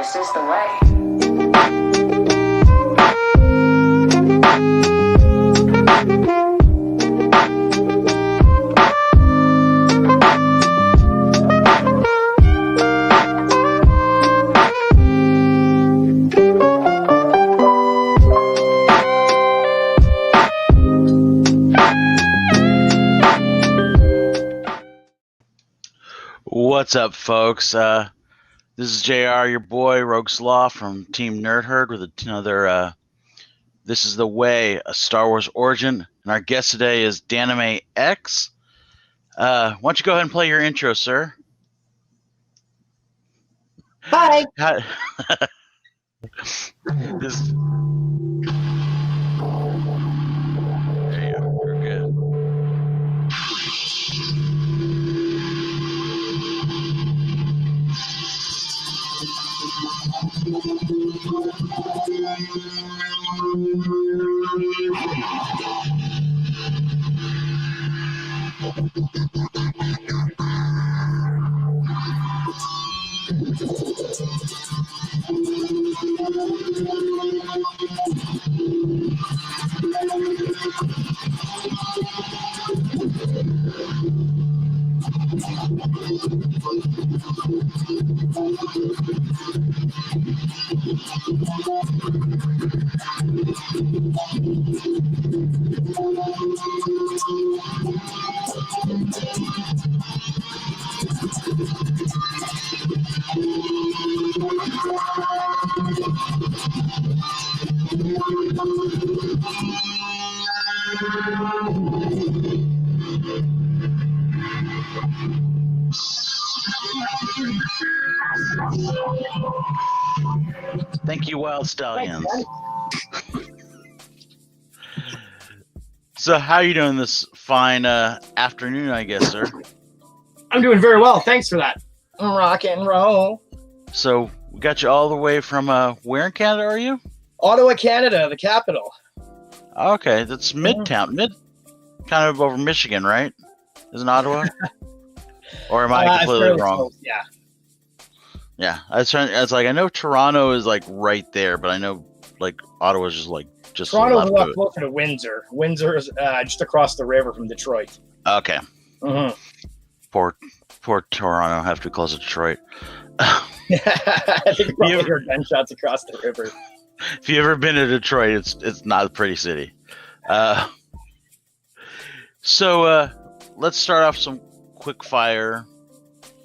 this is the way. What's up, folks? This is JR, your boy, Rogue Slaw from Team Nerd Herd with another This is the Way, a Star Wars origin. And our guest today is Danime X. Why don't you go ahead and play your intro, sir? Hi. This... There you go. We're good. Thank you, Wild Stallions. So, how are you doing this fine afternoon, I guess, sir? I'm doing very well. Thanks for that. Rock and roll. So, we got you all the way from where in Canada are you? Ottawa, Canada, the capital. Okay, that's Midtown. Kind of over Michigan, right? Isn't Ottawa? Or am I completely wrong? Close, yeah. Yeah, I was like, I know Toronto is like right there, but I know like Ottawa's just Toronto's a lot left closer to Windsor. Windsor is just across the river from Detroit. Okay. Mm-hmm. Poor Toronto, have to be close to Detroit. I think you probably heard gunshots across the river. If you ever been to Detroit, it's not a pretty city. So let's start off some quick fire.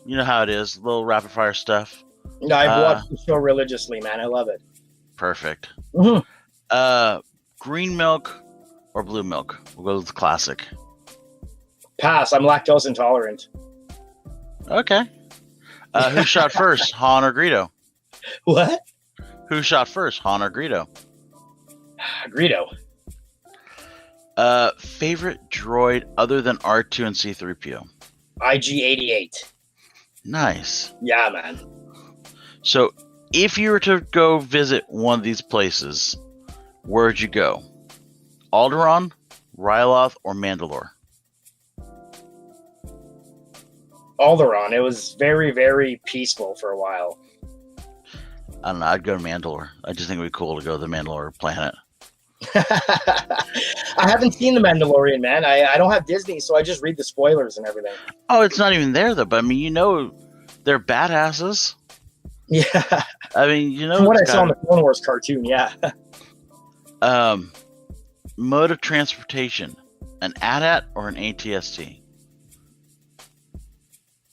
You know how it is, little rapid fire stuff. No, I've watched the show religiously, man. I love it. Perfect. Mm-hmm. Green milk or blue milk? We'll go with the classic. Pass. I'm lactose intolerant. Okay. Who shot first, Han or Greedo? What? Who shot first, Han or Greedo? Greedo. Favorite droid other than R2 and C-3PO? IG-88. Nice. Yeah, man. So, if you were to go visit one of these places, where'd you go? Alderaan, Ryloth, or Mandalore? Alderaan. It was very, very peaceful for a while. I don't know. I'd go to Mandalore. I just think it'd be cool to go to the Mandalore planet. I haven't seen The Mandalorian, man. I don't have Disney, so I just read the spoilers and everything. Oh, it's not even there, though. But, I mean, you know, they're badasses. Yeah. I mean, you know. From what I saw in the Clone Wars cartoon, yeah. Mode of transportation. An AT-AT or an ATST?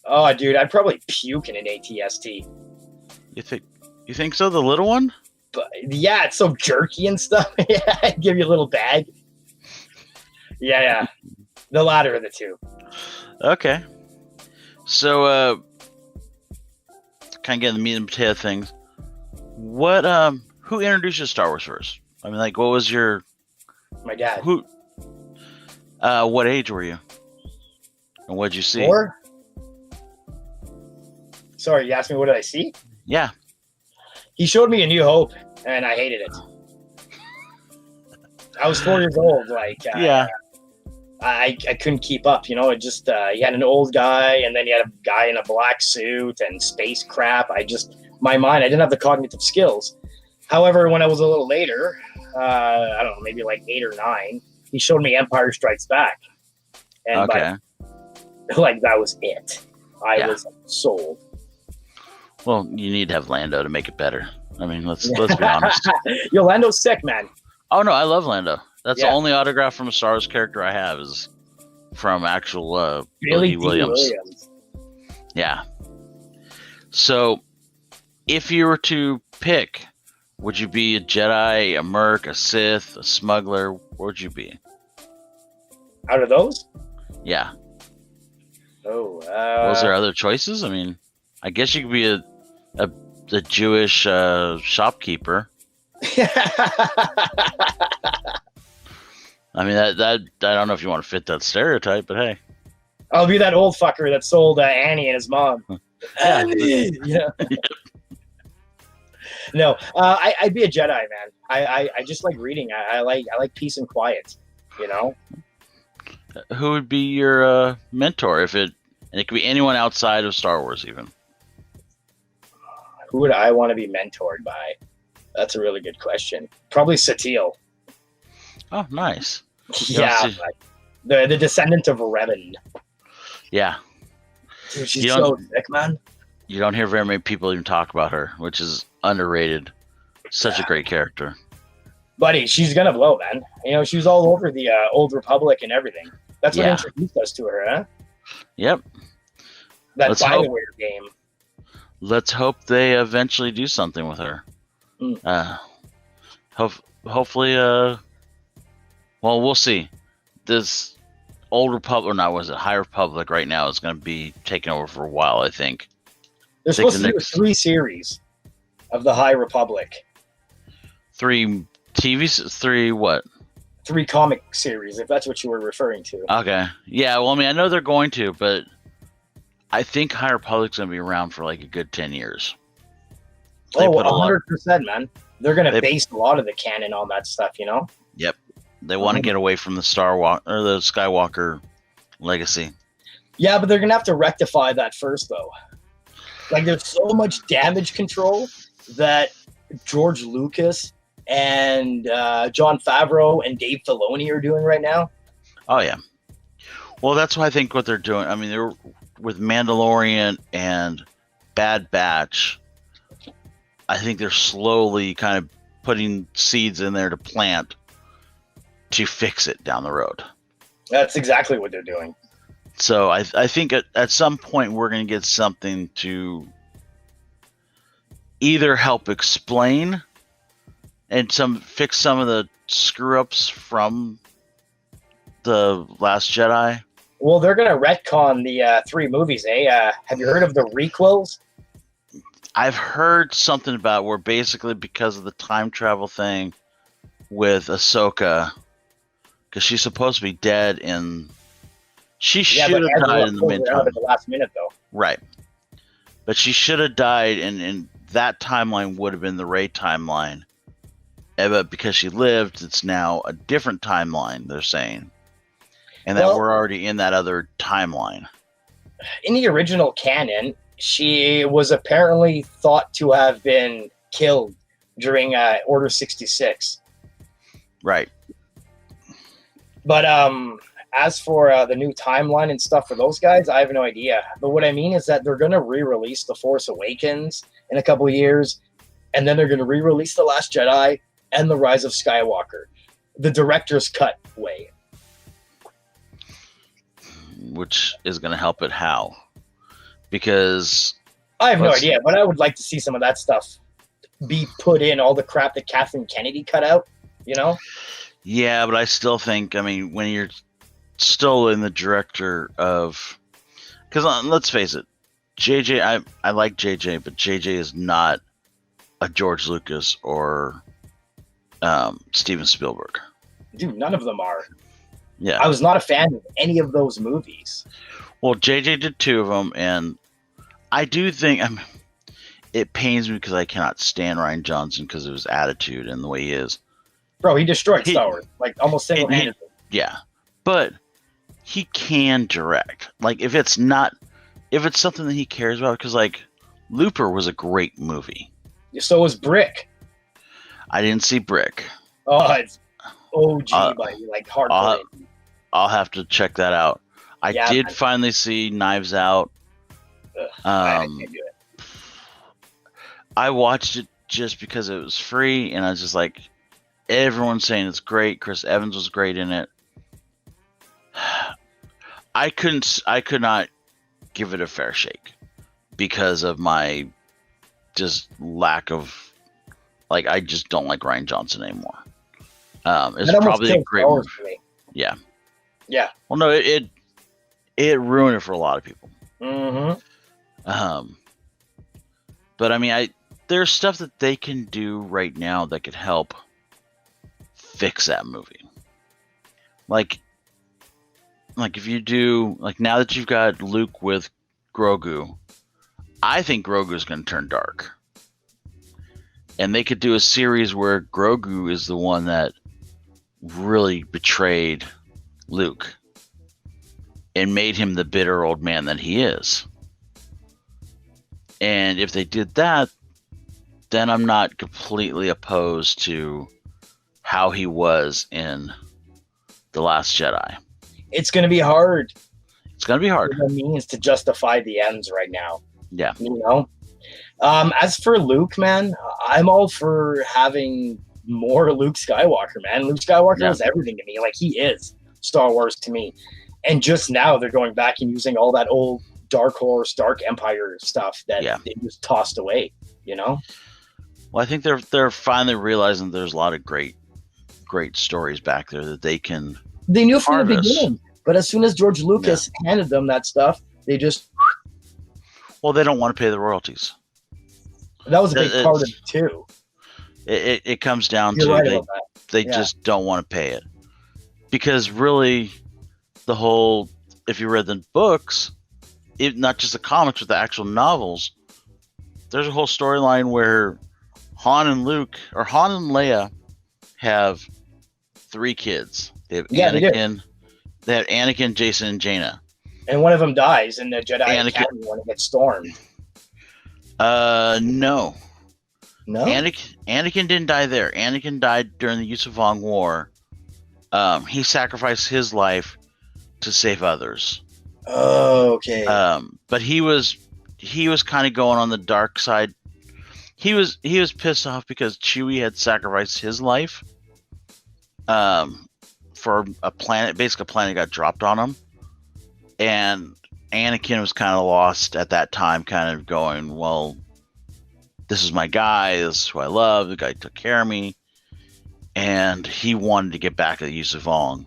Oh, dude, I'd probably puke in an ATST. You think so? The little one? But yeah, it's so jerky and stuff. Yeah, I'd give you a little bag. Yeah. The latter of the two. Okay. So, kind of getting the meat and potato things. What, who introduced you to Star Wars first? I mean, like, what was your... My dad. What age were you? And what did you see? 4? Sorry, you asked me what did I see? Yeah. He showed me A New Hope, and I hated it. I was 4 years old. Like, yeah. I couldn't keep up. You know, it just you had an old guy, and then you had a guy in a black suit and space crap. My mind, I didn't have the cognitive skills. However, when I was a little later, I don't know, maybe like 8 or 9, he showed me Empire Strikes Back, and Okay. like that was it. I was sold. Well, you need to have Lando to make it better. I mean, let's be honest. Yo, Lando's sick, man. Oh no, I love Lando. That's the Yeah. only autograph from a Star Wars character I have is from actual Billy Billy Williams. Yeah. So, if you were to pick, would you be a Jedi, a Merc, a Sith, a smuggler? What would you be? Out of those? Yeah. Oh, Was there other choices? I mean, I guess you could be a Jewish shopkeeper. I mean, that I don't know if you want to fit that stereotype, but hey. I'll be that old fucker that sold Annie and his mom. Yeah. Annie! Yeah. No, I'd be a Jedi, man. I just like reading. I like peace and quiet. You know. Who would be your mentor and it could be anyone outside of Star Wars even? Who would I want to be mentored by? That's a really good question. Probably Satele. Oh, nice. Yeah, the descendant of Revan. Yeah. Dude, she's so sick, man. You don't hear very many people even talk about her, which is underrated. Such a great character. Buddy, she's gonna blow, man. You know, she was all over the Old Republic and everything. That's what introduced us to her, huh? Yep. That Bioware game. Let's hope they eventually do something with her. Hopefully, well, we'll see. This Old Republic, or not, was it High Republic right now is going to be taking over for a while, I think. They're supposed to do 3 series of the High Republic. 3 3 what? 3 comic series, if that's what you were referring to. Okay. Yeah, well, I mean, I know they're going to, but I think High Republic's going to be around for like a good 10 years. They 100%, man. They're going to base a lot of the canon on that stuff, you know? Yep. They want to get away from the the Skywalker legacy. Yeah, but they're going to have to rectify that first, though. Like, there's so much damage control that George Lucas and Jon Favreau and Dave Filoni are doing right now. Oh, yeah. Well, that's why I think what they're doing. I mean, they're with Mandalorian and Bad Batch. I think they're slowly kind of putting seeds in there to plant to fix it down the road. That's exactly what they're doing. So I think at some point we're going to get something to either help explain and fix some of the screw ups from the Last Jedi. Well, they're going to retcon the 3 movies, eh? Have you heard of the requels? I've heard something about where basically because of the time travel thing with Ahsoka, because she's supposed to be dead she should have died in the midterm. At the last minute, though. Right. But she should have died, and that timeline would have been the Rey timeline. But because she lived, it's now a different timeline, they're saying. And that we're already in that other timeline. In the original canon, she was apparently thought to have been killed during Order 66. Right. But as for the new timeline and stuff for those guys, I have no idea. But what I mean is that they're going to re-release The Force Awakens in a couple of years, and then they're going to re-release The Last Jedi and The Rise of Skywalker. The director's cut way. Which is going to help it how? Because I have no idea, but I would like to see some of that stuff be put in, all the crap that Kathleen Kennedy cut out, you know? Yeah, but I still think, I mean, when you're still in the director of... Because let's face it, JJ, I like JJ, but JJ is not a George Lucas or Steven Spielberg. Dude, none of them are. Yeah. I was not a fan of any of those movies. Well, JJ did 2 of them, and I do think... it pains me because I cannot stand Rian Johnson because of his attitude and the way he is. Bro, he destroyed Star Wars, like almost single-handedly. Yeah, but he can direct. Like if it's something that he cares about, because like Looper was a great movie. So was Brick. I didn't see Brick. Oh, it's OG by like hardcore. I'll have to check that out. I did man. finally see Knives Out. I can't do it. I watched it just because it was free, and I was just like, everyone's saying it's great. Chris Evans was great in it. I could not give it a fair shake because of my just lack of, like, I just don't like Ryan Johnson anymore. It's probably a great movie. Yeah. Yeah. Well, no, it ruined it for a lot of people. Mm-hmm. But I mean, there's stuff that they can do right now that could help fix that movie. Like if you do, like, now that you've got Luke with Grogu, I think Grogu's going to turn dark. And they could do a series where Grogu is the one that really betrayed Luke and made him the bitter old man that he is. And if they did that, then I'm not completely opposed to how he was in The Last Jedi. It's going to be hard. It's going to be hard. The means to justify the ends right now. Yeah. You know? As for Luke, man, I'm all for having more Luke Skywalker, man. Luke Skywalker is everything to me. Like, he is Star Wars to me. And just now they're going back and using all that old Dark Horse, Dark Empire stuff that they just tossed away, you know? Well, I think they're finally realizing there's a lot of great stories back there that they can They knew from harness. the beginning, but as soon as George Lucas handed them that stuff, they just... Well, they don't want to pay the royalties. That was a big part of it, too. It comes down You're to right they just don't want to pay it. Because really, the whole, if you read the books, not just the comics, but the actual novels, there's a whole storyline where Han and Leia have 3 kids. They have Anakin. They have Anakin, Jason, and Jaina. And one of them dies in the Jedi Academy when it gets stormed. No. No? Anakin didn't die there. Anakin died during the Yusufong War. He sacrificed his life to save others. Oh, okay. But he was kind of going on the dark side. He was pissed off because Chewie had sacrificed his life for a planet. Basically, a planet got dropped on him, and Anakin was kind of lost at that time, kind of going, well, this is my guy. This is who I love. The guy took care of me. And he wanted to get back at the Yusufong.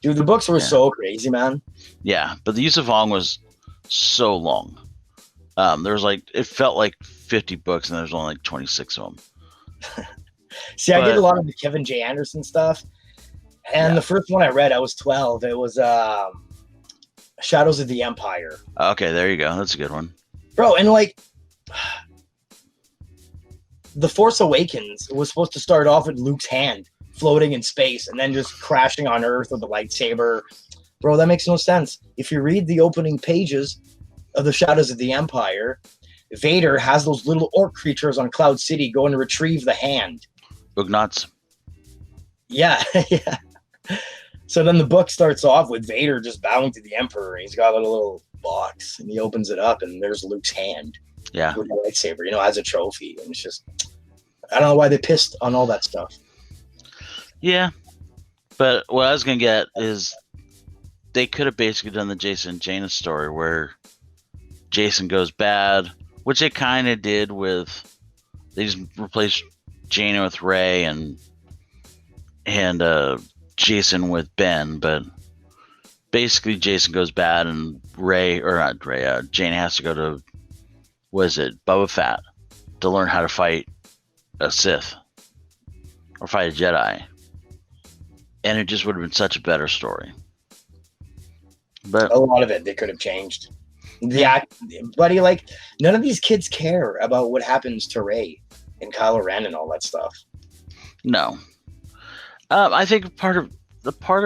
Dude, the books were so crazy, man. Yeah, but the Yusufong was so long. There was it felt like 50 books, and there was only like 26 of them. See, I did a lot of the Kevin J. Anderson stuff. And the first one I read, I was 12. It was Shadows of the Empire. Okay, there you go. That's a good one. Bro, and The Force Awakens was supposed to start off with Luke's hand floating in space and then just crashing on Earth with a lightsaber. Bro, that makes no sense. If you read the opening pages of the Shadows of the Empire, Vader has those little orc creatures on Cloud City going to retrieve the hand. Ugnaughts. Yeah, yeah. So then the book starts off with Vader just bowing to the Emperor. And he's got a little box, and he opens it up, and there's Luke's hand. Yeah. With a lightsaber, as a trophy. And it's just, I don't know why they pissed on all that stuff. Yeah. But what I was going to get is they could have basically done the Jason and Jaina story where Jason goes bad, which they kind of did with, they just replaced Jaina with Rey and Jason with Ben, but basically Jason goes bad and Jaina has to go to, Boba Fett to learn how to fight a Sith or fight a Jedi. And it just would have been such a better story. But a lot of it they could have changed. Buddy, none of these kids care about what happens to Rey and Kylo Ren and all that stuff. No. I think part of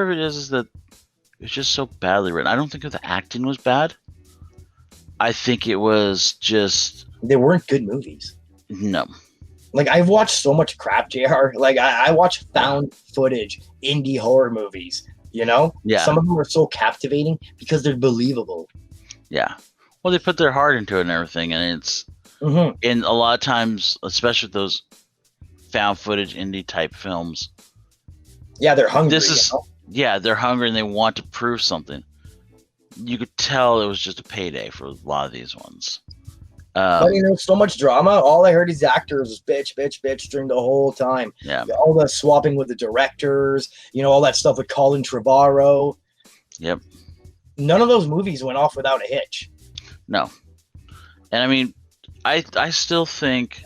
it is that It was just so badly written. I don't think the acting was bad. I think it was just They weren't good movies. no. Like, I've watched so much crap, JR. Like, I watch found footage indie horror movies, you know? Yeah. Some of them are so captivating because they're believable. Yeah. Well, they put their heart into it and everything, and it's Mm-hmm. in a lot of times, especially with those found footage indie type films. Yeah, they're hungry. This is they're hungry and they want to prove something. You could tell it was just a payday for a lot of these ones. But you know, so much drama. All I heard is actors was bitch, bitch, bitch during the whole time. Yeah. All the swapping with the directors, you know, all that stuff with Colin Trevorrow. Yep. None of those movies went off without a hitch. No. And I mean, I still think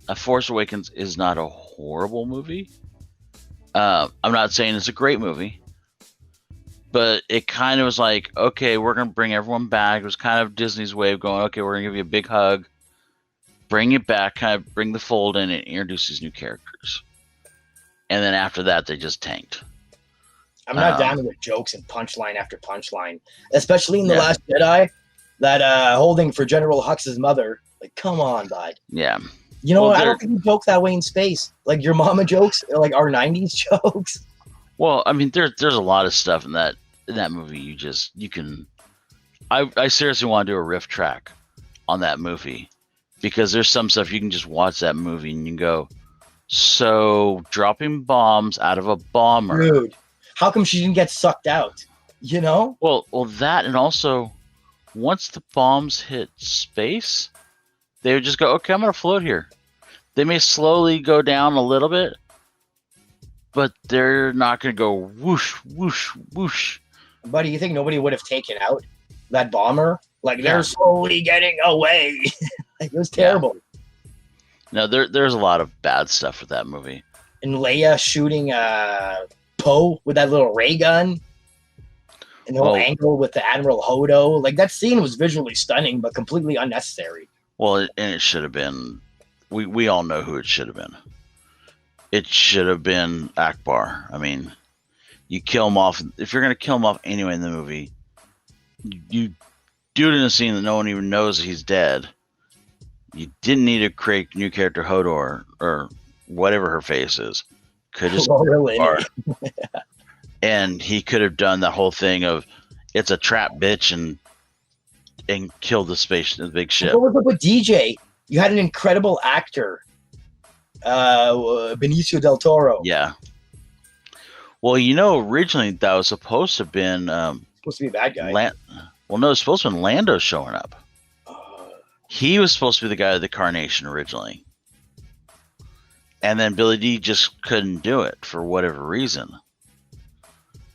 A Force Awakens is not a horrible movie. I'm not saying it's a great movie, but it kind of was like, okay, we're going to bring everyone back. It was kind of Disney's way of going, okay, we're going to give you a big hug, bring it back, kind of bring the fold in and introduce these new characters. And then after that, they just tanked. I'm not down with jokes and punchline after punchline, especially in The Last Jedi, that holding for General Hux's mother. Like, come on, bud. Yeah. You know, Well, I don't think we joke that way in space. Like, your mama jokes, like our 90s jokes. Well, I mean, there's a lot of stuff in that movie. You can. I seriously want to do a riff track on that movie because there's some stuff you can just watch that movie and you can go, so dropping bombs out of a bomber. Dude, how come she didn't get sucked out? You know? Well, that, and also once the bombs hit space, they would just go, okay, I'm gonna float here. They may slowly go down a little bit, but they're not gonna go whoosh, whoosh, whoosh. Buddy, you think nobody would have taken out that bomber? Like, they're slowly getting away. Like, it was terrible. No, there's a lot of bad stuff with that movie. And Leia shooting Poe with that little ray gun. And the whole angle with the Admiral Hodo. Like, that scene was visually stunning, but completely unnecessary. Well, and it should have been. We all know who it should have been. It should have been Akbar. I mean, you kill him off. If you're going to kill him off anyway in the movie, you do it in a scene that no one even knows he's dead. You didn't need to create a new character, Hodor, or whatever her face is. Could just and he could have done the whole thing of it's a trap, bitch, and killed the big ship. What was up with DJ? You had an incredible actor, Benicio Del Toro. Yeah. Well, you know, originally that was supposed to have been Supposed to be a bad guy. Well, no, it's supposed to have been Lando showing up. He was supposed to be the guy of the Carnation originally. And then Billy D just couldn't do it for whatever reason.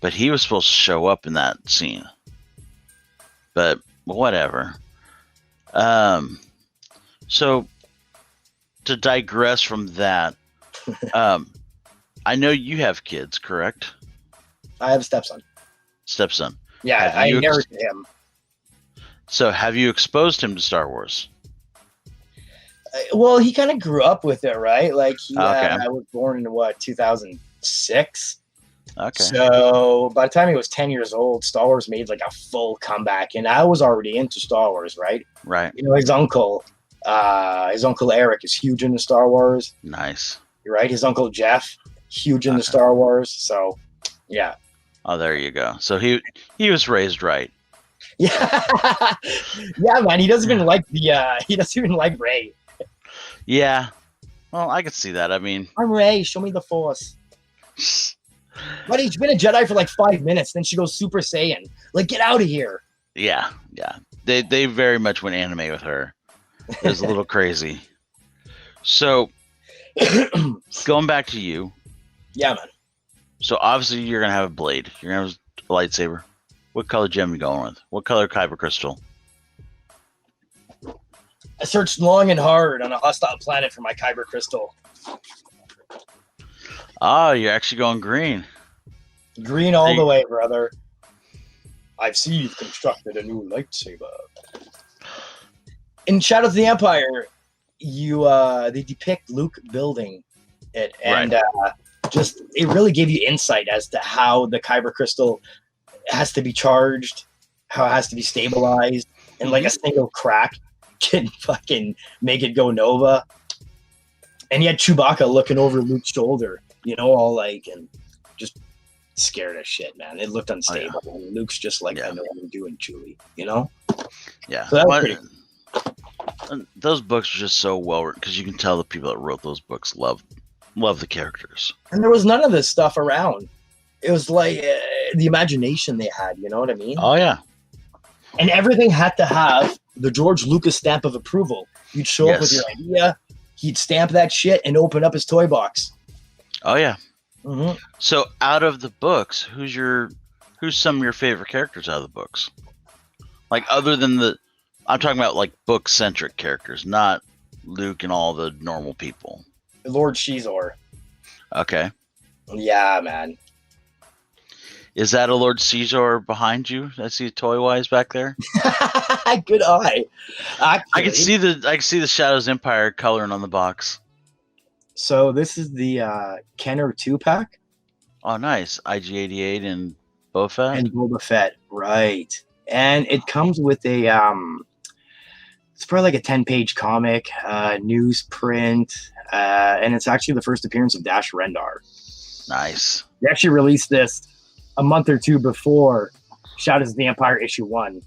But he was supposed to show up in that scene. But whatever. So to digress from that, I know you have kids, correct? I have a stepson. Stepson. Yeah, I inherited him. So have you exposed him to Star Wars? Well, he kind of grew up with it, right? Like, Okay. I was born in 2006. Okay. So by the time he was 10 years old, Star Wars made like a full comeback, and I was already into Star Wars, right? Right. You know, his uncle Eric is huge into Star Wars. Nice. Right? His uncle Jeff, huge into Star Wars. So, yeah. Oh, there you go. So he was raised right. Yeah, yeah, man. He doesn't even like he doesn't even like Rey. Yeah. Well, I could see that. I mean, I'm Rey. Show me the Force. But he's been a Jedi for like 5 minutes. Then she goes Super Saiyan. Like, get out of here. yeah. They very much went anime with her. It was a little crazy. So going back to you. Yeah, man. So obviously you're gonna have a blade. You're gonna have a lightsaber. What color gem are you going with? What color kyber crystal? I searched long and hard on a hostile planet for my kyber crystal. Oh, you're actually going green. Green all the way, brother. I've seen you've constructed a new lightsaber. In Shadows of the Empire, they depict Luke building it, and just it really gave you insight as to how the kyber crystal has to be charged, how it has to be stabilized, and like a single crack can fucking make it go Nova. And he had Chewbacca looking over Luke's shoulder, all like, and just scared as shit, man. It looked unstable. Oh, yeah. And Luke's just like, I know what I'm doing, Chewie, Yeah. So that was pretty those books are just so well written because you can tell the people that wrote those books love the characters. And there was none of this stuff around. It was like the imagination they had, you know what I mean? Oh, yeah. And everything had to have the George Lucas stamp of approval. You'd show up with your idea, he'd stamp that shit and open up his toy box. Oh, yeah. Mm-hmm. So out of the books, who's some of your favorite characters out of the books? Like other than I'm talking about like book-centric characters, not Luke and all the normal people. Lord Shizor. Okay. Yeah, man. Is that a Lord Caesar behind you? I see toy-wise back there. Good eye. Actually, I can see the Shadows Empire coloring on the box. So this is the Kenner 2-pack. Oh, nice. IG-88 and Boba Fett. And Boba Fett, right. And it comes with a it's probably like a 10-page comic, newsprint, and it's actually the first appearance of Dash Rendar. Nice. They actually released this a month or two before Shadows of the Empire issue 1.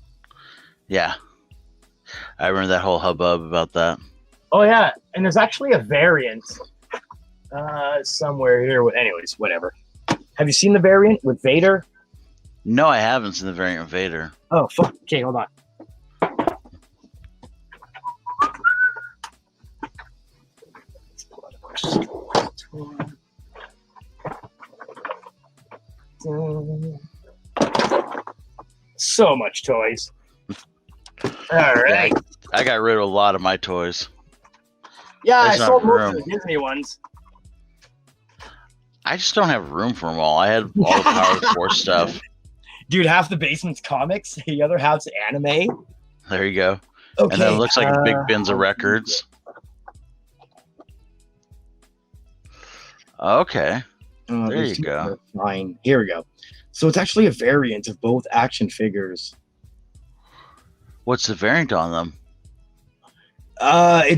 Yeah. I remember that whole hubbub about that. Oh, yeah. And there's actually a variant somewhere here. Anyways, whatever. Have you seen the variant with Vader? No, I haven't seen the variant of Vader. Oh, fuck. Okay, hold on. So much toys. All right. I got rid of a lot of my toys. Yeah, I There's not sold most room. of the Disney ones. I just don't have room for them all. I had all the Power of the Force stuff. Dude, half the basement's comics, the other half's anime. There you go. Okay. And then it looks like big bins of records. Okay. There you go. Fine. Here we go. So it's actually a variant of both action figures. What's the variant on them?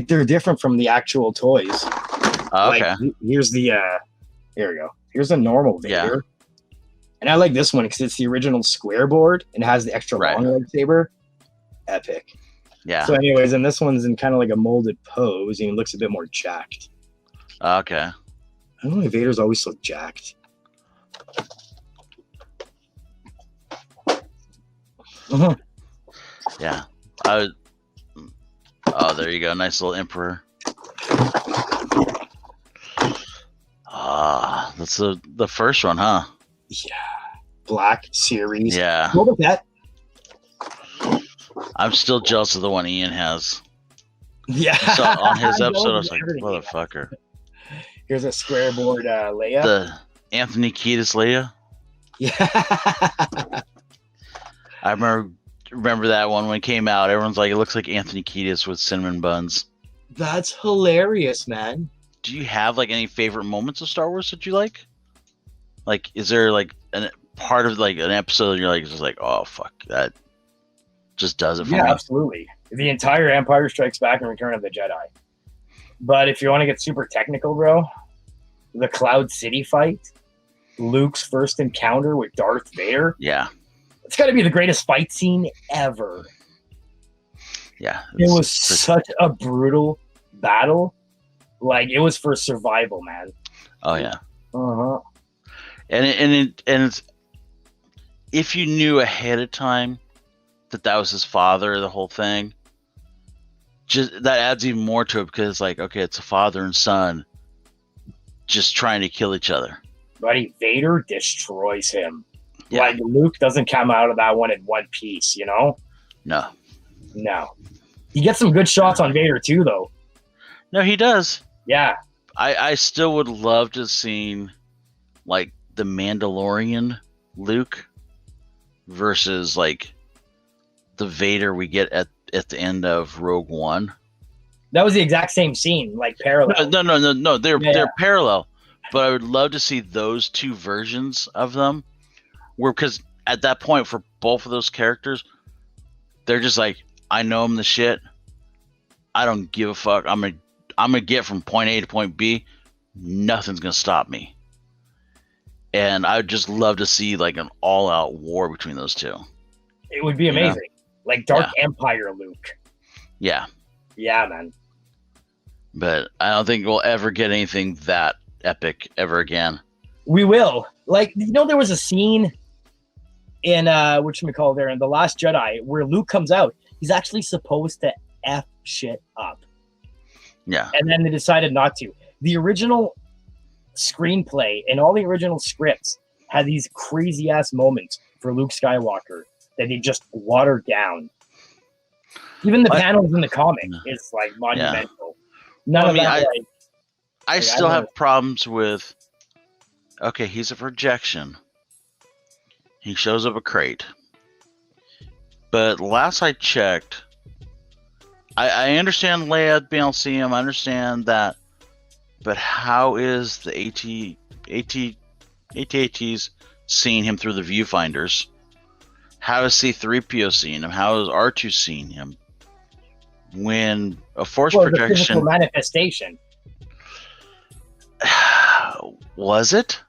They're different from the actual toys. Oh, okay. Like, here's the here we go. Here's a normal Vader. And I like this one because it's the original square board and has the extra long lightsaber. Epic. Yeah. So anyways, and this one's in kind of like a molded pose and it looks a bit more jacked. Okay. I don't know why Vader's always so jacked. Uh-huh. Yeah. Oh, there you go. Nice little Emperor. Ah, that's the first one, huh? Yeah. Black series. Yeah. What about that? I'm still jealous of the one Ian has. Yeah. So on his episode, I was like, motherfucker. Here's a square board Leia. The Anthony Kiedis Leia. Yeah. I remember that one when it came out. Everyone's like, it looks like Anthony Kiedis with cinnamon buns. That's hilarious, man. Do you have like any favorite moments of Star Wars that you like? Like, is there like a part of like an episode you're like just like, oh fuck, that just does it for me? Yeah, absolutely. The entire Empire Strikes Back and Return of the Jedi. But if you want to get super technical, bro, the Cloud City fight, Luke's first encounter with Darth Vader. Yeah. It's got to be the greatest fight scene ever. Yeah. It was such a brutal battle. Like, it was for survival, man. Oh yeah. Uh-huh. And it's if you knew ahead of time that was his father, the whole thing, just that adds even more to it because it's like, okay, it's a father and son just trying to kill each other. Buddy, Vader destroys him. Yeah. Like, Luke doesn't come out of that one in one piece, you know? No. He gets some good shots on Vader too, though. No, he does. Yeah. I still would love to have seen like the Mandalorian Luke versus like the Vader we get at the end of Rogue One. That was the exact same scene, like parallel. No. They're parallel, but I would love to see those two versions of them. Because at that point for both of those characters, they're just like, I know I'm the shit. I don't give a fuck. I'm gonna get from point A to point B. Nothing's gonna stop me. And I would just love to see like an all-out war between those two. It would be amazing. Like Dark Empire Luke. Yeah. Yeah, man. But I don't think we'll ever get anything that epic ever again. We will. Like, there was a scene in whatchamacallit there in The Last Jedi where Luke comes out. He's actually supposed to F shit up. Yeah. And then they decided not to. The original screenplay and all the original scripts had these crazy ass moments for Luke Skywalker that they just watered down. Even the panels in the comic is like monumental. None of that. I still have problems with. Okay, he's a projection. He shows up a crate. But last I checked, I understand Leia being able to see him. I understand that. But how is the AT-ATs seeing him through the viewfinders? How is C-3PO seeing him? How is R2 seeing him? When a force projection... The physical manifestation. Was it?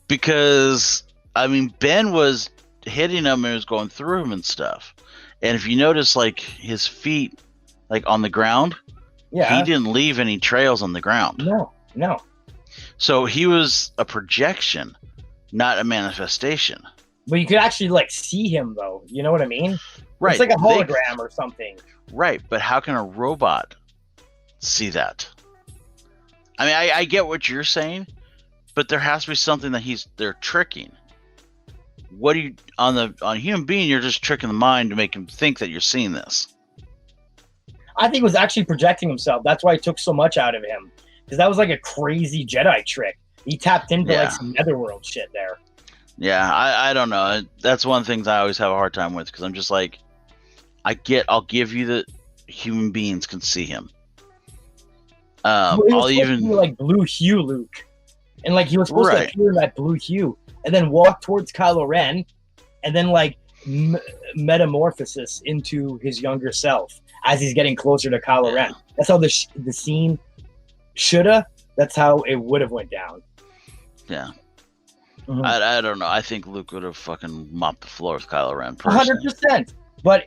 Because, I mean, Ben was hitting him and was going through him and stuff. And if you notice, like, his feet, like, on the ground... Yeah. He didn't leave any trails on the ground. No. So he was a projection, not a manifestation. But you could actually like see him though. You know what I mean? Right. It's like a hologram or something. Right. But how can a robot see that? I mean, I get what you're saying, but there has to be something that they're tricking. What do you on a human being? You're just tricking the mind to make him think that you're seeing this. I think it was actually projecting himself. That's why it took so much out of him. Because that was like a crazy Jedi trick. He tapped into like some netherworld shit there. Yeah, I don't know. That's one of the things I always have a hard time with. Because I'm just like, I'll give you that human beings can see him. I'll even be like blue hue Luke. And like he was supposed to appear in that blue hue. And then walk towards Kylo Ren. And then like metamorphosis into his younger self. As he's getting closer to Kylo Ren. That's how the scene shoulda. That's how it would have went down. Yeah. Mm-hmm. I don't know. I think Luke would have fucking mopped the floor with Kylo Ren. 100%. But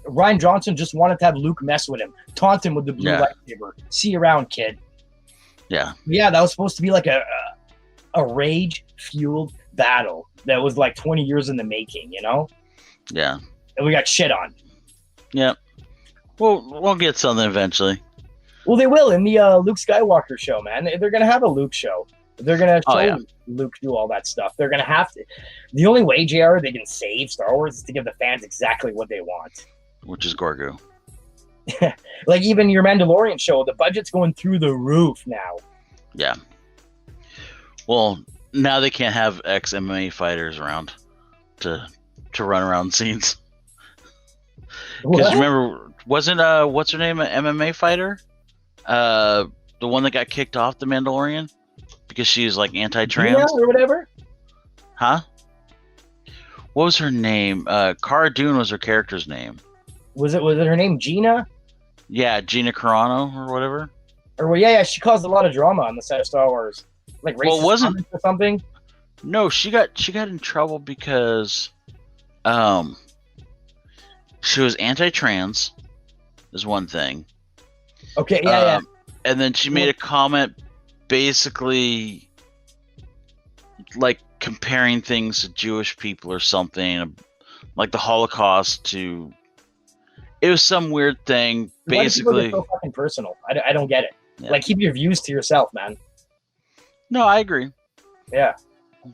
Rian Johnson just wanted to have Luke mess with him. Taunt him with the blue lightsaber. See you around, kid. Yeah. Yeah, that was supposed to be like a rage-fueled battle that was like 20 years in the making, you know? Yeah. And we got shit on. Yeah. We'll get something eventually. Well, they will in the Luke Skywalker show, man. They're going to have a Luke show. They're going to show Luke do all that stuff. They're going to have to. The only way, JR, they can save Star Wars is to give the fans exactly what they want. Which is Grogu. Like even your Mandalorian show, the budget's going through the roof now. Yeah. Well, now they can't have ex-MMA fighters around to run around scenes. Because remember... Wasn't what's her name, an MMA fighter? The one that got kicked off the Mandalorian because she was like anti-trans or whatever. Huh? What was her name? Cara Dune was her character's name. Was it her name Gina? Yeah, Gina Carano or whatever. Or she caused a lot of drama on the set of Star Wars, like racist comments or something. No, she got in trouble because she was anti-trans. Is one thing. Okay, yeah. And then she made a comment basically like comparing things to Jewish people or something, like the Holocaust to... It was some weird thing, basically. Why do people get so fucking personal? I don't get it. Yeah. Like, keep your views to yourself, man. No, I agree. Yeah.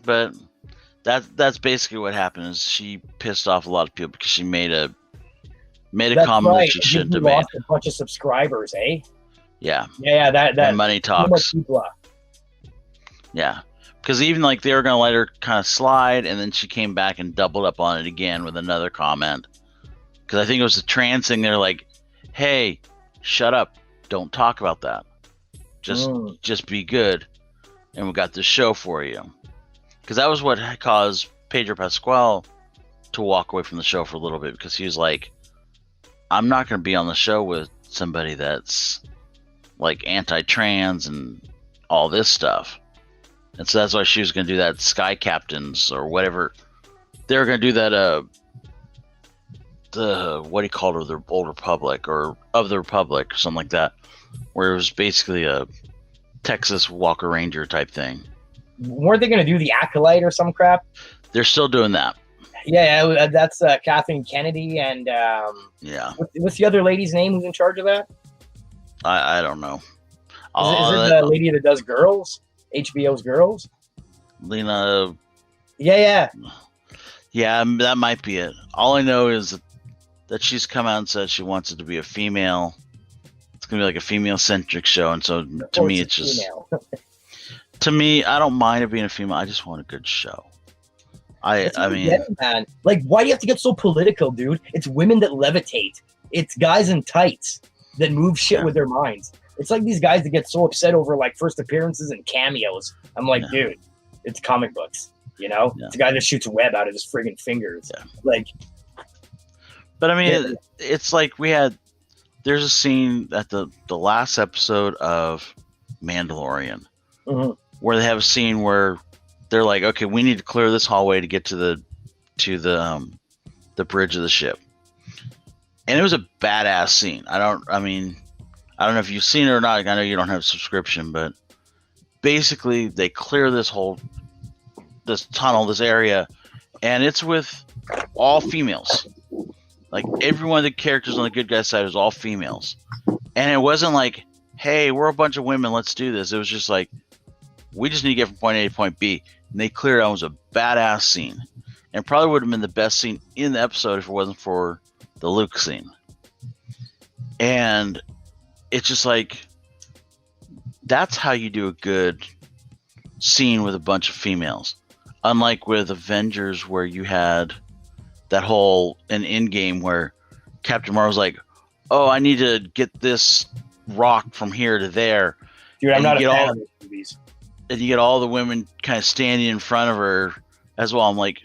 But that's basically what happened is she pissed off a lot of people because she made a comment that she shouldn't have made. Lost a bunch of subscribers, eh? Yeah. Yeah, that money talks. Yeah. Because even like they were going to let her kind of slide, and then she came back and doubled up on it again with another comment. Because I think it was the trans thing. They're like, hey, shut up. Don't talk about that. Just be good. And we got this show for you. Because that was what caused Pedro Pascal to walk away from the show for a little bit because he was like, I'm not going to be on the show with somebody that's like anti-trans and all this stuff. And so that's why she was going to do that Sky Captains or whatever. They were going to do that, what do you call it, the Old Republic or of the Republic or something like that, where it was basically a Texas Walker Ranger type thing. Weren't they going to do the Acolyte or some crap? They're still doing that. Yeah, that's Kathleen Kennedy and Yeah. What's the other lady's name who's in charge of that? I don't know. Is it the lady that does Girls? HBO's Girls? Lena. Yeah. Yeah, that might be it. All I know is that she's come out and said she wants it to be a female. It's going to be like a female-centric show. And so to me, it's just... to me, I don't mind it being a female. I just want a good show. I mean... man. Like, why do you have to get so political, dude? It's women that levitate. It's guys in tights that move shit with their minds. It's like these guys that get so upset over like first appearances and cameos. I'm like, dude, it's comic books, you know? Yeah. It's a guy that shoots web out of his friggin' fingers. Yeah. Like, but I mean, it's like there's a scene at the last episode of Mandalorian where they have a scene where they're like, okay, we need to clear this hallway to get to the bridge of the ship. And it was a badass scene. I don't know if you've seen it or not. I know you don't have a subscription, but basically they clear this tunnel, this area, and it's with all females. Like every one of the characters on the good guy side was all females. And it wasn't like, hey, we're a bunch of women, let's do this. It was just like, we just need to get from point A to point B. And they cleared it. It was a badass scene. And probably would have been the best scene in the episode if it wasn't for the Luke scene. And it's just like, that's how you do a good scene with a bunch of females. Unlike with Avengers, where you had that whole an Endgame where Captain Marvel's like, oh, I need to get this rock from here to there. Dude, I'm not a fan of those movies. And you get all the women kind of standing in front of her as well. I'm like,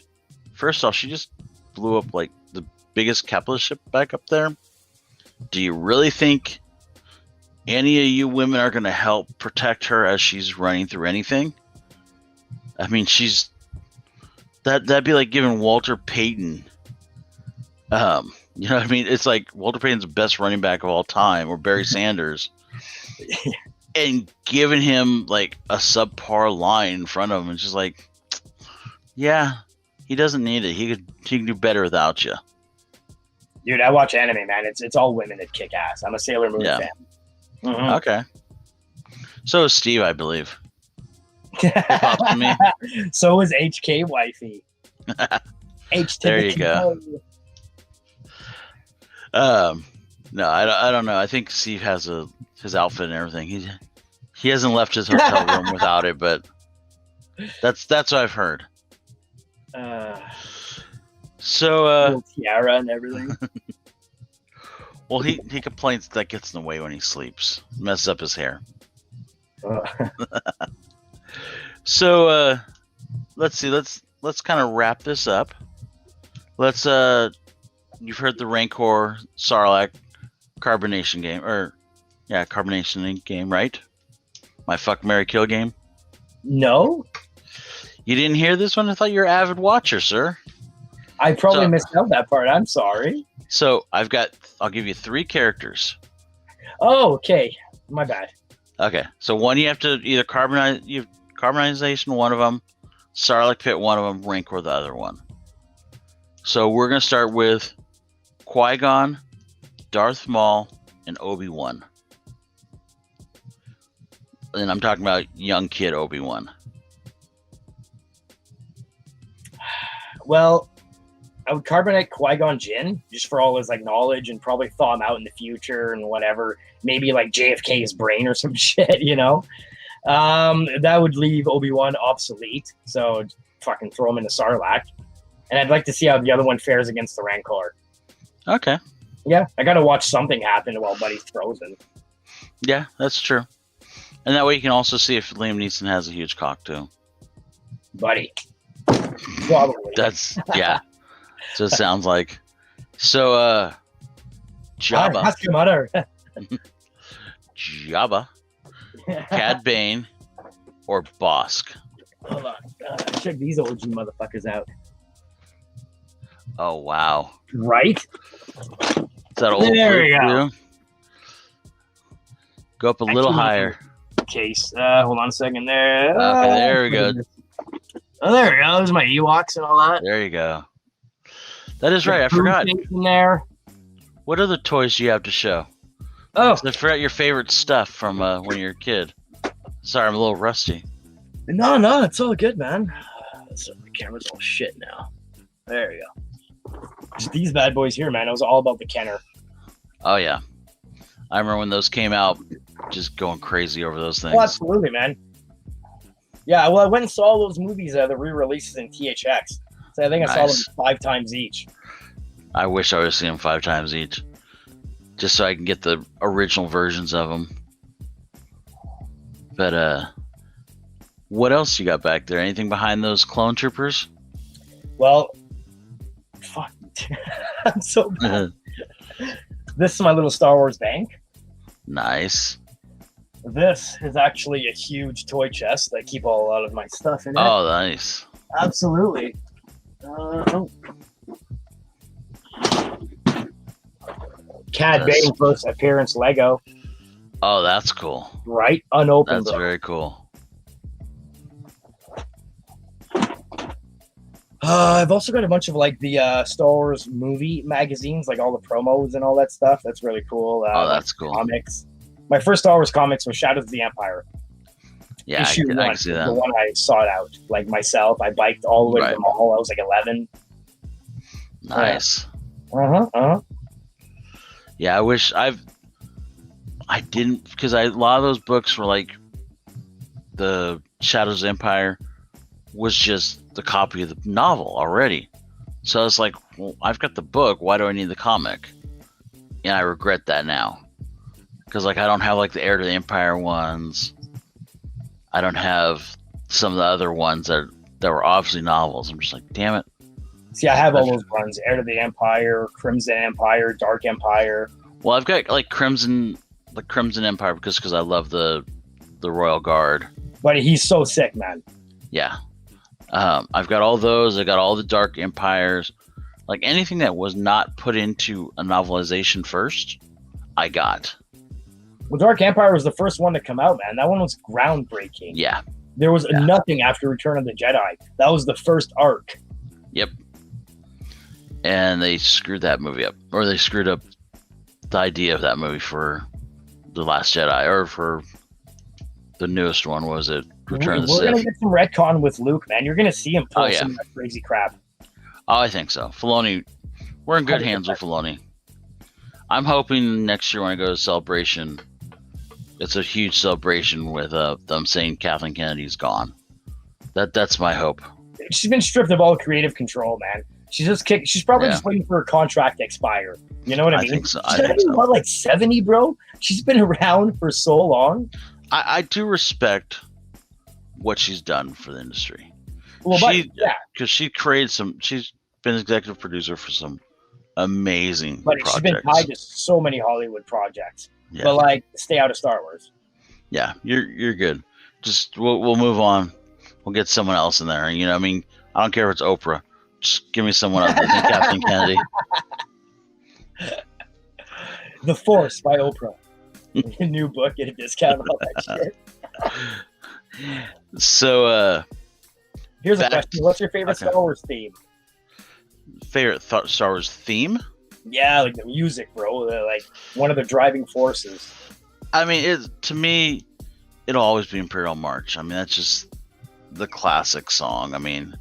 first off, she just blew up like the biggest capitalist ship back up there. Do you really think any of you women are going to help protect her as she's running through anything? I mean, that'd be like giving Walter Payton, you know what I mean? It's like Walter Payton's the best running back of all time, or Barry Sanders, and giving him like a subpar line in front of him. It's just like, yeah, he doesn't need it. He can do better without you. Dude, I watch anime, man. It's all women that kick ass. I'm a Sailor Moon fan. Mm-hmm. Okay. So is Steve, I believe. To me. So is HK Wifey. H to there the you go. No, I don't know. I think Steve has his outfit and everything. He hasn't left his hotel room without it, but that's what I've heard. So tiara and everything. Well, he complains that gets in the way when he sleeps, messes up his hair. So let's see. Let's kind of wrap this up. Let's you've heard the Rancor Sarlacc carbonation game, carbonation game, right? My fuck, marry, kill game. No, you didn't hear this one. I thought you were an avid watcher, sir. I probably missed out that part. I'm sorry. So I'll give you 3 characters. Oh, okay. My bad. Okay. So one, you have to either carbonization one of them, Sarlacc pit one of them, Rancor the other one. So we're going to start with Qui-Gon, Darth Maul, and Obi-Wan. And I'm talking about young kid Obi-Wan. Well, I would carbonate Qui-Gon Jinn just for all his like knowledge and probably thaw him out in the future and whatever. Maybe like JFK's brain or some shit, you know? That would leave Obi-Wan obsolete. So fucking throw him into Sarlacc. And I'd like to see how the other one fares against the Rancor. Okay. Yeah, I got to watch something happen while Buddy's frozen. Yeah, that's true. And that way you can also see if Liam Neeson has a huge cock too. Buddy. Probably. That's yeah. So it sounds like. So Jabba. Ask your mother. Jabba, Cad Bane, or Bosk. Hold on. Check these OG motherfuckers out. Oh wow. Right? Is that old? There we go. Go up a little higher. Case. Hold on a second there. Okay, there we go. Oh, there we go. There's my Ewoks and all that. There you go. That is right. I forgot. In there. What other toys do you have to show? Oh, I forgot your favorite stuff from when you were a kid. Sorry, I'm a little rusty. no, it's all good, man. So the camera's all shit now. There you go. Just these bad boys here, man. It was all about the Kenner. Oh yeah, I remember when those came out, just going crazy over those things. Oh, absolutely, man. Yeah, well, I went and saw those movies, the re-releases in THX. So I think I saw them 5 times each. I wish I would have seen them 5 times each, just so I can get the original versions of them. But what else you got back there? Anything behind those clone troopers? Well, fuck. I'm so bad. This is my little Star Wars bank. Nice. This is actually a huge toy chest. I keep a lot of my stuff in it. Oh, nice. Absolutely. Cad Bane first appearance Lego. Oh, that's cool. Right? Unopened. That's very cool. I've also got a bunch of like the Star Wars movie magazines, like all the promos and all that stuff. That's really cool. Oh, that's cool. Comics. My first Star Wars comics was Shadows of the Empire. Yeah, I can see that. The one I sought out, like myself. I biked all the way to the mall. I was like 11. Nice. Yeah, I wish I didn't, because a lot of those books were like the Shadows of the Empire was just the copy of the novel already. So it's like, well, I've got the book. Why do I need the comic? And I regret that now, because like I don't have like the Heir to the Empire ones. I don't have some of the other ones that were obviously novels. I'm just like, damn it. See, I have all those ones: Heir to the Empire, Crimson Empire, Dark Empire. Well, I've got like Crimson Empire because I love the Royal Guard. But he's so sick, man. Yeah. I've got all those. I got all the Dark Empires. Like anything that was not put into a novelization first, I got. Well, Dark Empire was the first one to come out, man. That one was groundbreaking. Yeah. There was nothing after Return of the Jedi. That was the first arc. Yep. And they screwed that movie up. Or they screwed up the idea of that movie for The Last Jedi. Or for the newest one, was it? Return of the Sith. We're going to get some retcon with Luke, man. You're going to see him pull some of that crazy crap. Oh, I think so. Filoni, we're in good hands with Filoni. I'm hoping next year when I go to Celebration, it's a huge celebration with them saying Kathleen Kennedy's gone. That's my hope. She's been stripped of all creative control, man. She's probably just waiting for her contract to expire. You know what I mean? I think so. What, like 70, bro? She's been around for so long. I do respect what she's done for the industry. Well, because she created some. She's been executive producer for some amazing projects. She's been tied to so many Hollywood projects. Yeah. But like, stay out of Star Wars. Yeah, you're good. Just we'll move on. We'll get someone else in there. You know, I mean, I don't care if it's Oprah. Just give me someone else. I think Kathleen Kennedy. The Force by Oprah. New book at a discount. All that shit. So, here's a question: what's your favorite Star Wars theme? Favorite Star Wars theme? Yeah, like the music, bro. Like one of the driving forces. I mean, to me, it'll always be Imperial March. I mean, that's just the classic song. I mean,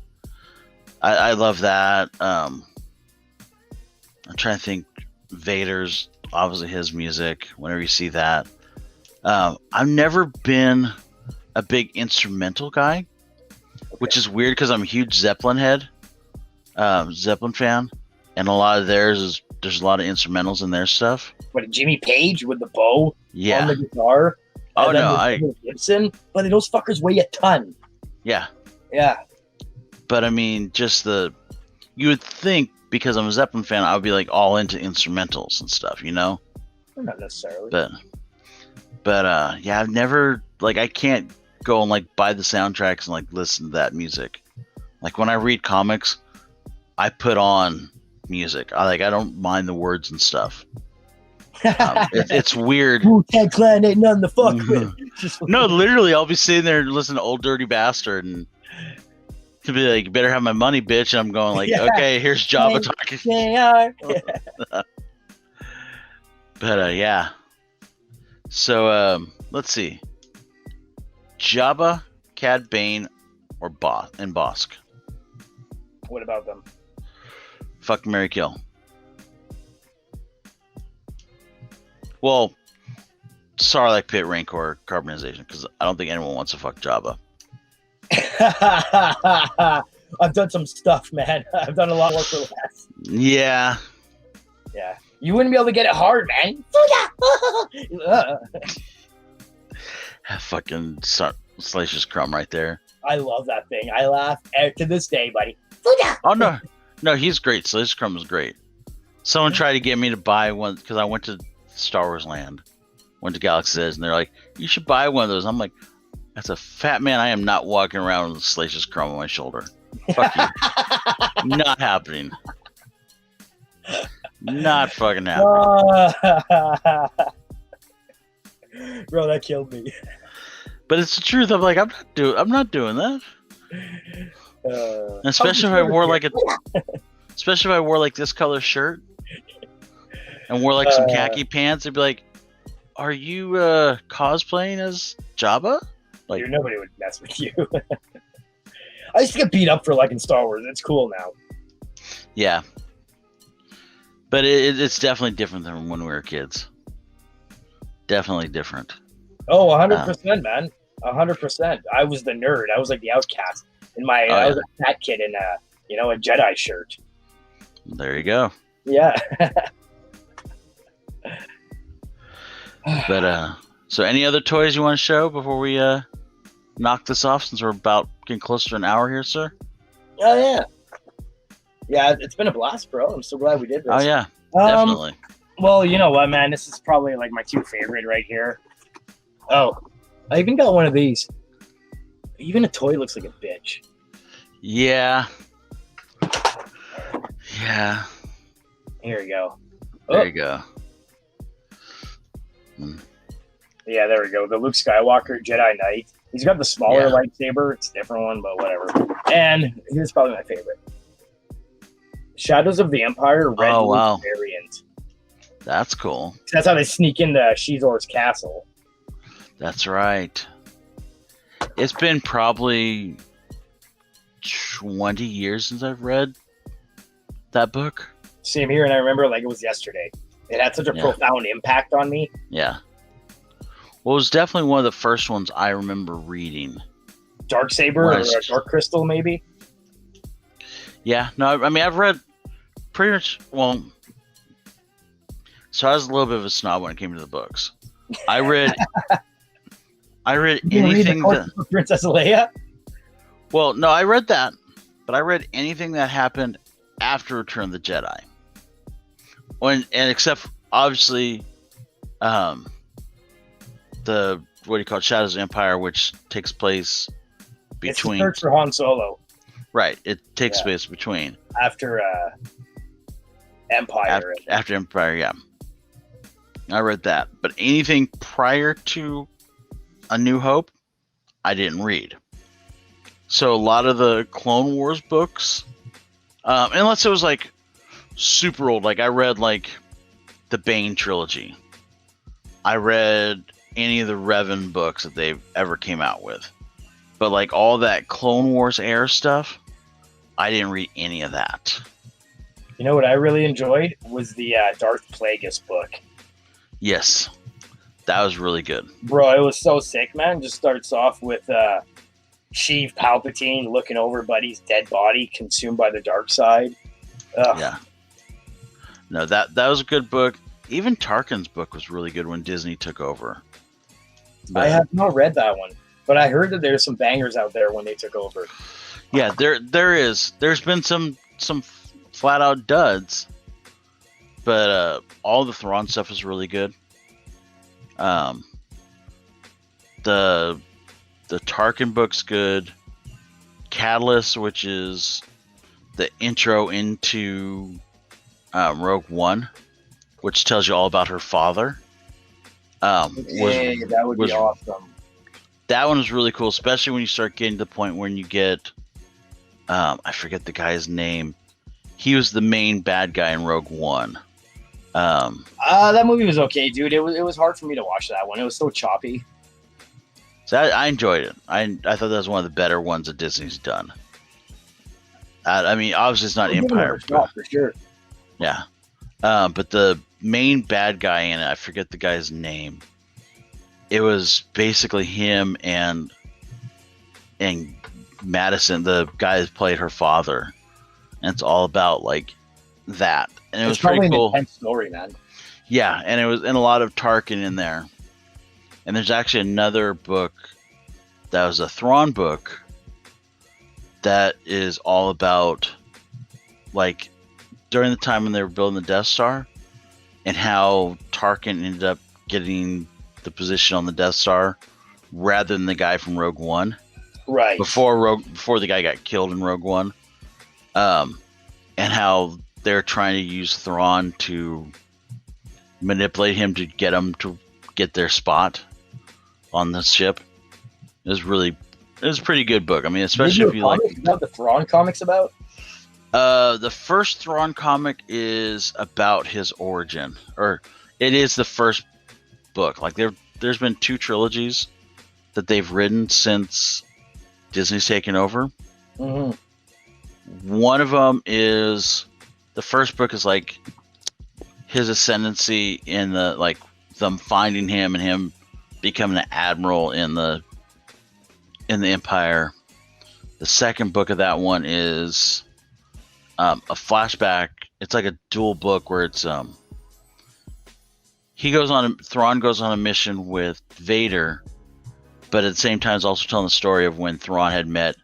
I love that. I'm trying to think. Vader's obviously his music. Whenever you see that, I've never been a big instrumental guy, which is weird because I'm a huge Zeppelin head, Zeppelin fan, and a lot of there's a lot of instrumentals in their stuff. What, Jimmy Page with the bow on the guitar? Oh no, Gibson, but those fuckers weigh a ton. Yeah. Yeah. But I mean, just the you would think because I'm a Zeppelin fan, I would be like all into instrumentals and stuff, you know. Not necessarily. But yeah, I've never like I can't go and like buy the soundtracks and like listen to that music. Like when I read comics, I put on music. I don't mind the words and stuff. It's weird. Wu-Tang Clan ain't nothing to fuck with. No, literally, I'll be sitting there and listening to Old Dirty Bastard and to be like, you better have my money, bitch. And I'm going like, okay, here's Jabba talking. But yeah. So let's see. Jabba, Cad Bane, or Bosk. What about them? Fuck, marry, kill. Well, Sarlacc Pit, Rancor, carbonization, because I don't think anyone wants to fuck Jabba. I've done some stuff, man. I've done a lot more for less. Yeah. Yeah. You wouldn't be able to get it hard, man. Fucking Salacious Crumb right there. I love that thing. I laugh to this day, buddy. Oh, no. No, he's great. Salacious Crumb is great. Someone tried to get me to buy one because I went to Star Wars Land. Went to Galaxy's Edge, and they're like, you should buy one of those. I'm like, as a fat man, I am not walking around with a Salacious Crumb on my shoulder. Fuck you. Not happening. Not fucking happening. Bro, that killed me. But it's the truth. I'm like, I'm not doing that. Especially if I wore like this color shirt and wore like some khaki pants, it'd be like, are you cosplaying as Jabba? Like, nobody would mess with you. I used to get beat up for liking Star Wars. It's cool now. Yeah. But it's definitely different than when we were kids. Definitely different. Oh, 100%, man. 100%. I was the nerd. I was like the outcast. I was a fat kid in a Jedi shirt. There you go. Yeah. But so any other toys you want to show before we knock this off, since we're about getting close to an hour here, sir? Oh yeah. Yeah, it's been a blast, bro. I'm so glad we did this. Oh yeah, definitely. Well, you know what, man? This is probably like my two favorite right here. Oh, I even got one of these. Even a toy looks like a bitch. Yeah. Yeah. Here we go. There you go. Yeah, there we go. The Luke Skywalker Jedi Knight. He's got the smaller lightsaber. It's a different one, but whatever. And here's probably my favorite. Shadows of the Empire Red Luke variant. That's cool. That's how they sneak into Shizor's castle. That's right. It's been probably 20 years since I've read that book. Same here, and I remember like it was yesterday. It had such a profound impact on me. Yeah. Well, it was definitely one of the first ones I remember reading. Darksaber or Dark Crystal, maybe? Yeah. No, I mean, I've read pretty much, well, so I was a little bit of a snob when it came to the books. I read anything that Princess Leia? Well, no, I read that, but I read anything that happened after Return of the Jedi. And except obviously the what do you call it, Shadows of the Empire, which takes place between it's the search for Han Solo. Right. It takes place between after Empire. After Empire, yeah. I read that. But anything prior to A New Hope, I didn't read. So a lot of the Clone Wars books, unless it was like super old, like I read like the Bane trilogy. I read any of the Revan books that they've ever came out with. But like all that Clone Wars era stuff, I didn't read any of that. You know what I really enjoyed was the Darth Plagueis book. Yes. That was really good. Bro, it was so sick, man. Just starts off with Sheev Palpatine looking over Buddy's dead body consumed by the dark side. Ugh. Yeah. No, that was a good book. Even Tarkin's book was really good when Disney took over. But, I have not read that one, but I heard that there's some bangers out there when they took over. Yeah, there is. There's been some flat out duds. But all the Thrawn stuff is really good. The Tarkin book's good. Catalyst, which is the intro into Rogue One, which tells you all about her father. That would be awesome. That one was really cool, especially when you start getting to the point when you get, I forget the guy's name. He was the main bad guy in Rogue One. That movie was okay, dude. It was hard for me to watch that one. It was so choppy. So I enjoyed it. I thought that was one of the better ones that Disney's done. I mean, obviously it's not Empire, but, for sure. Yeah. But the main bad guy in it, I forget the guy's name. It was basically him and Madison, the guy that played her father, and it's all about like that. And it was pretty cool. An intense story, man. Yeah, and it was in a lot of Tarkin in there. And there's actually another book that was a Thrawn book that is all about like during the time when they were building the Death Star and how Tarkin ended up getting the position on the Death Star rather than the guy from Rogue One. Right. Before the guy got killed in Rogue One. And how they're trying to use Thrawn to manipulate him to get him to get their spot on the ship. It was a pretty good book. I mean, especially if you like about the Thrawn comics about. The first Thrawn comic is about his origin, or it is the first book. Like there's been 2 trilogies that they've written since Disney's taken over. Mm-hmm. One of them is the first book is like his ascendancy in the like them finding him and him becoming an admiral in the Empire. The second book of that one is a flashback. It's like a dual book where it's Thrawn goes on a mission with Vader, but at the same time is also telling the story of when Thrawn had met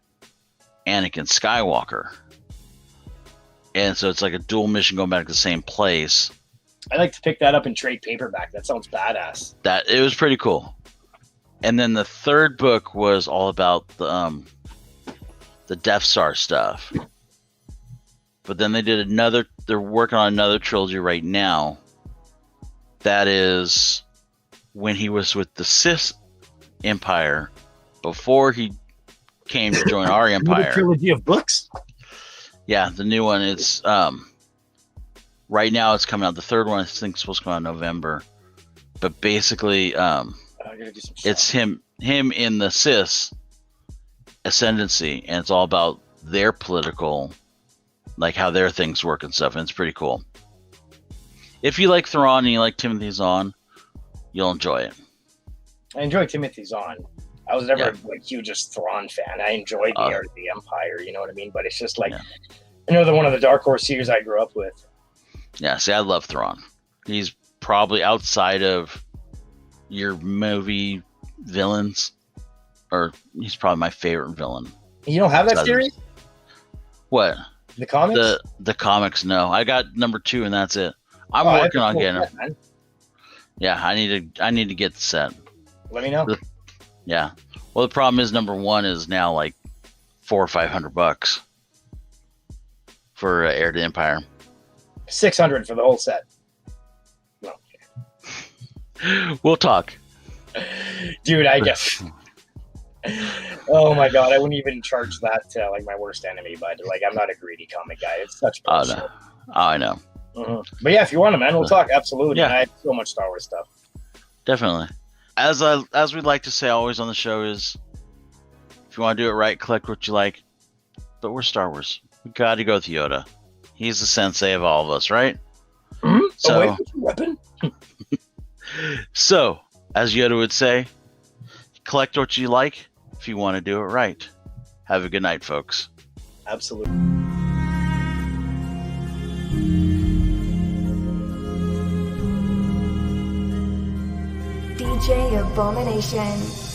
Anakin Skywalker. And so it's like a dual mission going back to the same place. I'd like to pick that up in trade paperback. That sounds badass. That it was pretty cool. And then the third book was all about the Death Star stuff. But then they're working on another trilogy right now. That is when he was with the Sith Empire before he came to join our empire. Trilogy of books? Yeah, the new one. It's right now it's coming out. The third one I think is supposed to come out in November. But basically, it's him in the Sith ascendancy, and it's all about their political, like how their things work and stuff, and it's pretty cool. If you like Thrawn and you like Timothy Zahn, you'll enjoy it. I enjoy Timothy Zahn. I was never a hugest Thrawn fan. I enjoyed the Art of the Empire, you know what I mean? But it's just like another one of the Dark Horse series I grew up with. Yeah, see, I love Thrawn. He's probably outside of your movie villains, or he's probably my favorite villain. You don't have that series? What? The comics? The comics, no. I got number 2 and that's it. I'm working on getting it. Yeah, I need to get the set. Let me know. Yeah. Well, the problem is number 1 is now like $400 or $500 for Heir to the Empire. $600 for the whole set. No. We'll talk. Dude, I guess. Oh my god, I wouldn't even charge that to like my worst enemy, but like I'm not a greedy comic guy. It's such bullshit. Oh, no. I know. Mm-hmm. But yeah, if you want to, man, we'll talk. Absolutely. Yeah. I have so much Star Wars stuff. Definitely. As we'd like to say always on the show is, if you want to do it right, collect what you like. But we're Star Wars. We got to go with Yoda. He's the sensei of all of us, right? Mm-hmm. So, wait, what's your weapon? So, as Yoda would say, collect what you like if you want to do it right. Have a good night, folks. Absolutely. DJ Abomination.